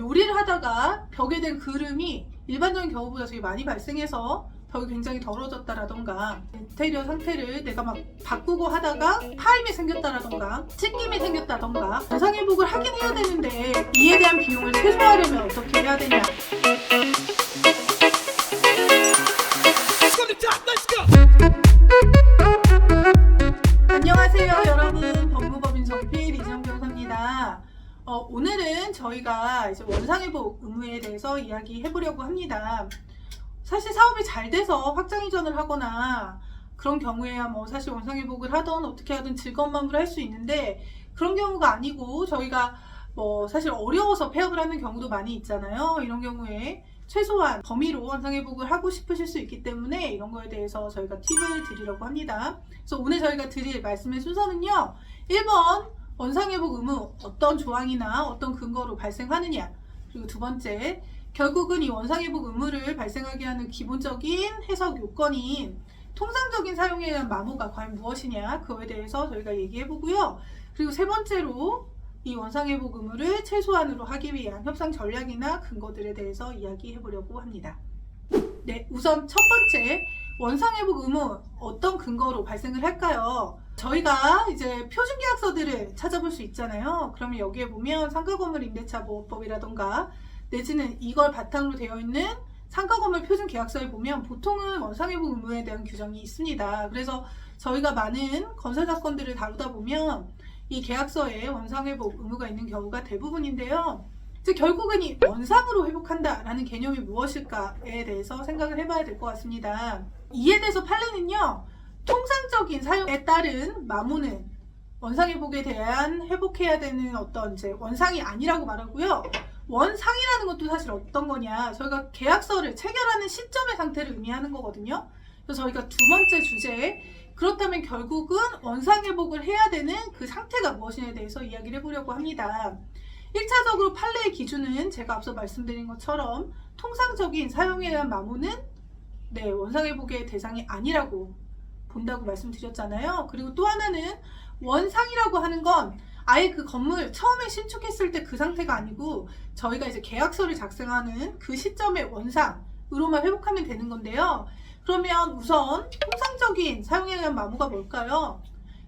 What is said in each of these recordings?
요리를 하다가 벽에 된 그름이 일반적인 경우보다 되게 많이 발생해서 벽이 굉장히 더러워졌다라던가, 인테리어 상태를 내가 막 바꾸고 하다가 파임이 생겼다라던가 찢김이 생겼다던가, 원상회복을 하긴 해야 되는데 이에 대한 비용을 최소화하려면 어떻게 해야 되냐. 안녕하세요 여러분, 법무법인 정필 이지영 변호사입니다. 오늘은 저희가 이제 원상회복 의무에 대해서 이야기해 보려고 합니다. 사실 사업이 잘 돼서 확장 이전을 하거나 그런 경우에야 뭐 사실 원상회복을 하던 어떻게 하든 즐거운 마음으로 할 수 있는데, 그런 경우가 아니고 저희가 뭐 사실 어려워서 폐업을 하는 경우도 많이 있잖아요. 이런 경우에 최소한 범위로 원상회복을 하고 싶으실 수 있기 때문에 이런 거에 대해서 저희가 팁을 드리려고 합니다. 그래서 오늘 저희가 드릴 말씀의 순서는요, 1번 원상회복 의무 어떤 조항이나 어떤 근거로 발생하느냐, 그리고 두 번째, 결국은 이 원상회복 의무를 발생하게 하는 기본적인 해석 요건인 통상적인 사용에 대한 마모가 과연 무엇이냐, 그거에 대해서 저희가 얘기해 보고요. 그리고 세 번째로 이 원상회복 의무를 최소한으로 하기 위한 협상 전략이나 근거들에 대해서 이야기해 보려고 합니다. 네, 우선 첫 번째, 원상회복 의무 어떤 근거로 발생을 할까요? 저희가 이제 표준계약서들을 찾아볼 수 있잖아요. 그러면 여기에 보면 상가건물임대차 보호법이라던가 내지는 이걸 바탕으로 되어 있는 상가건물 표준계약서에 보면 보통은 원상회복 의무에 대한 규정이 있습니다. 그래서 저희가 많은 건설 사건들을 다루다 보면 이 계약서에 원상회복 의무가 있는 경우가 대부분인데요. 이제 결국은 이 원상으로 회복한다라는 개념이 무엇일까에 대해서 생각을 해봐야 될 것 같습니다. 이에 대해서 판례는요, 통상적인 사용에 따른 마모는 원상회복에 대한 회복해야 되는 어떤 이제 원상이 아니라고 말하고요. 원상이라는 것도 사실 어떤 거냐, 저희가 계약서를 체결하는 시점의 상태를 의미하는 거거든요. 그래서 저희가 두 번째 주제에 그렇다면 결국은 원상회복을 해야 되는 그 상태가 무엇이냐에 대해서 이야기를 해보려고 합니다. 1차적으로 판례의 기준은 제가 앞서 말씀드린 것처럼 통상적인 사용에 대한 마모는 원상회복의 대상이 아니라고 본다고 말씀드렸잖아요. 그리고 또 하나는 원상이라고 하는 건 아예 그 건물 처음에 신축했을 때 그 상태가 아니고 저희가 이제 계약서를 작성하는 그 시점의 원상으로만 회복하면 되는 건데요. 그러면 우선 통상적인 사용에 대한 마모가 뭘까요?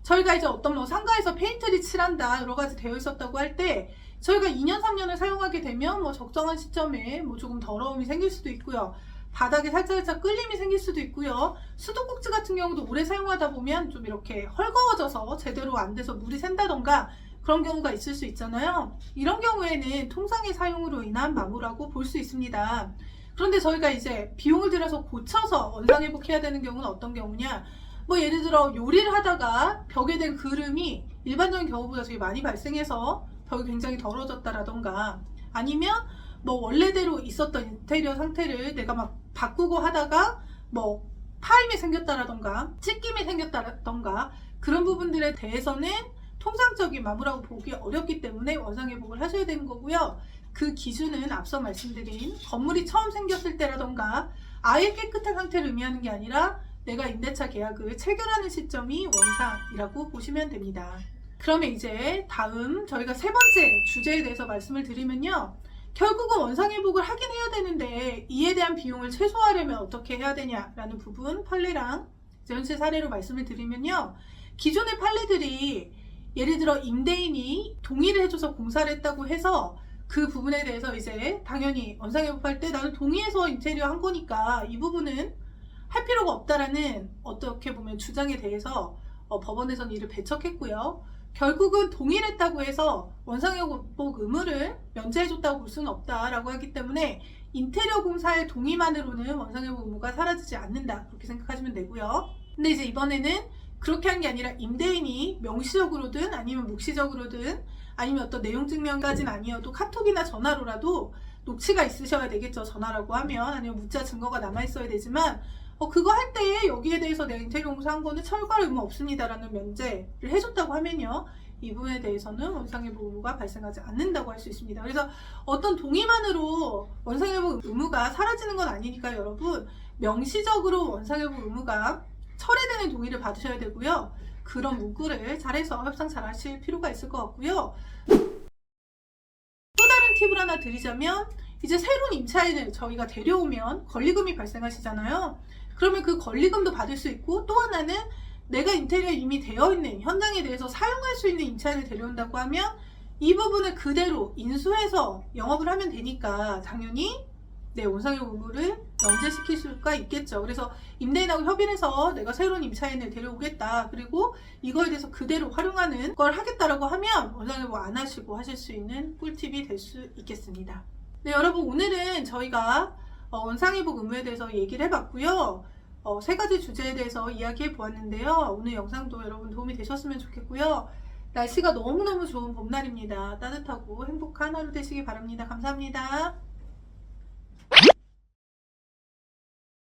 저희가 이제 어떤 뭐 상가에서 페인트를 칠한다 여러 가지 되어 있었다고 할 때 저희가 2년 3년을 사용하게 되면 뭐 적정한 시점에 뭐 조금 더러움이 생길 수도 있고요. 바닥에 살짝 끌림이 생길 수도 있고요. 수도꼭지 같은 경우도 오래 사용하다 보면 좀 이렇게 헐거워져서 제대로 안 돼서 물이 샌다던가 그런 경우가 있을 수 있잖아요. 이런 경우에는 통상의 사용으로 인한 마모라고 볼 수 있습니다. 그런데 저희가 이제 비용을 들여서 고쳐서 원상회복해야 되는 경우는 어떤 경우냐, 뭐 예를 들어 요리를 하다가 벽에 된 그름이 일반적인 경우보다 되게 많이 발생해서 벽이 굉장히 더러워졌다라던가, 아니면 뭐 원래대로 있었던 인테리어 상태를 내가 막 바꾸고 하다가 뭐 파임이 생겼다라던가 찢김이 생겼다라던가 그런 부분들에 대해서는 통상적인 마모라고 보기 어렵기 때문에 원상회복을 하셔야 되는 거고요. 그 기준은 앞서 말씀드린 건물이 처음 생겼을 때라던가 아예 깨끗한 상태를 의미하는 게 아니라 내가 임대차 계약을 체결하는 시점이 원상이라고 보시면 됩니다. 그러면 이제 다음 저희가 세 번째 주제에 대해서 말씀을 드리면요, 결국은 원상회복을 하긴 해야 되는데 이에 대한 비용을 최소화하려면 어떻게 해야 되냐라는 부분 판례랑 현실 사례로 말씀을 드리면요, 기존의 판례들이 예를 들어 임대인이 동의를 해줘서 공사를 했다고 해서 그 부분에 대해서 이제 당연히 원상회복할 때 나는 동의해서 인테리어 한 거니까 이 부분은 할 필요가 없다라는 어떻게 보면 주장에 대해서 법원에서는 이를 배척했고요. 결국은 동의를 했다고 해서 원상회복 의무를 면제해줬다고 볼 수는 없다라고 하기 때문에 인테리어 공사의 동의만으로는 원상회복 의무가 사라지지 않는다, 그렇게 생각하시면 되고요. 근데 이제 이번에는 그렇게 한 게 아니라 임대인이 명시적으로든 아니면 묵시적으로든 아니면 어떤 내용 증명까지는 아니어도 카톡이나 전화로라도 녹취가 있으셔야 되겠죠. 전화라고 하면, 아니면 문자 증거가 남아있어야 되지만 그거 할 때 여기에 대해서 내가 인테리어 공사한 거는 철거할 의무 없습니다라는 면제를 해줬다고 하면요, 이 부분에 대해서는 원상회복 의무가 발생하지 않는다고 할 수 있습니다. 그래서 어떤 동의만으로 원상회복 의무가 사라지는 건 아니니까 여러분, 명시적으로 원상회복 의무가 철회되는 동의를 받으셔야 되고요. 그런 문구를 잘해서 협상 잘 하실 필요가 있을 것 같고요. 또 다른 팁을 하나 드리자면 이제 새로운 임차인을 저희가 데려오면 권리금이 발생하시잖아요. 그러면 그 권리금도 받을 수 있고, 또 하나는 내가 인테리어 이미 되어 있는 현장에 대해서 사용할 수 있는 임차인을 데려온다고 하면 이 부분을 그대로 인수해서 영업을 하면 되니까 당연히 내 원상회복 의무를 면제시킬 수가 있겠죠. 그래서 임대인하고 협의를 해서 내가 새로운 임차인을 데려오겠다, 그리고 이거에 대해서 그대로 활용하는 걸 하겠다라고 하면 원상회복 안 하시고 하실 수 있는 꿀팁이 될 수 있겠습니다. 네, 여러분, 오늘은 저희가 원상회복 의무에 대해서 얘기를 해봤고요. 3가지 주제에 대해서 이야기해 보았는데요. 오늘 영상도 여러분 도움이 되셨으면 좋겠고요. 날씨가 너무너무 좋은 봄날입니다. 따뜻하고 행복한 하루 되시기 바랍니다. 감사합니다.